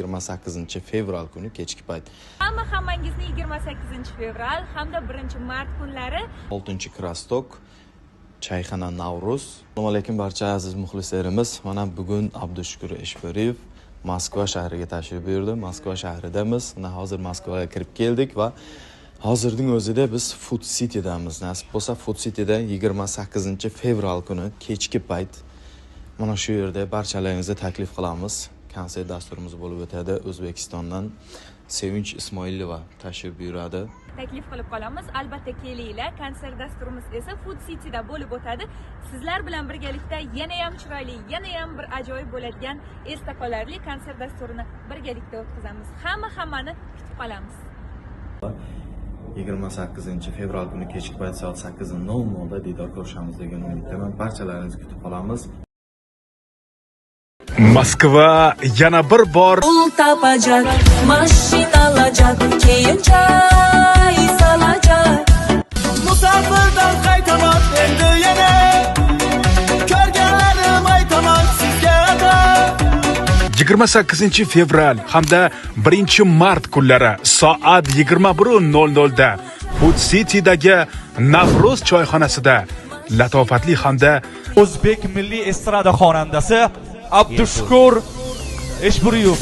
28-fevral kuni kechki payt. Hammangizni 28-fevral hamda 1-mart kunlari 6-Krastok Chayxona Navruz. Assalomu alaykum barcha aziz muxlislarimiz. Mana bugun Abdushukur Eshberiyev Moskva shahriga tashrif buyurdi. Moskva shahridamiz. Hozir Moskvaga kirib keldik va hozirning o'zida biz Food City'damiz. Nasib bo'lsa Food City'da 28-fevral kuni kechki payt mana shu yerda barchalaringizni taklif qilamiz. Konsert dasturimiz bo'lib o'tadi. O'zbekistondan Sevinch Ismoilova tashrif buyuradi. taklif qilib qolamiz. Albatta kelinglar. Konsert dasturimiz esa Food City'da bo'lib o'tadi. Sizlar bilan birgalikda yana ham chiroyli, yana ham bir ajoyib bo'ladigan esda qolarli konsert dasturini birgalikda o'tkazamiz. Hammani kutib qolamiz. 28-fevral kuni kechki payt soat 8:00 da diydor ko'rishamiz degan umiddaman. Barchalarimizni kutib qolamiz. Moskva yana bir bor pul topajak, mashina alacak, keyin choy solajak. Musafirdan qaytaman endi yana, ko'rganlarim aytaman sizga atab. 28-fevral hamda 1-mart kunlari soat 21:00 da Food City'dagi Navruz choyxonasida latofatli hamda O'zbek milliy estrada xonandasi Abdushukur Eshberiyev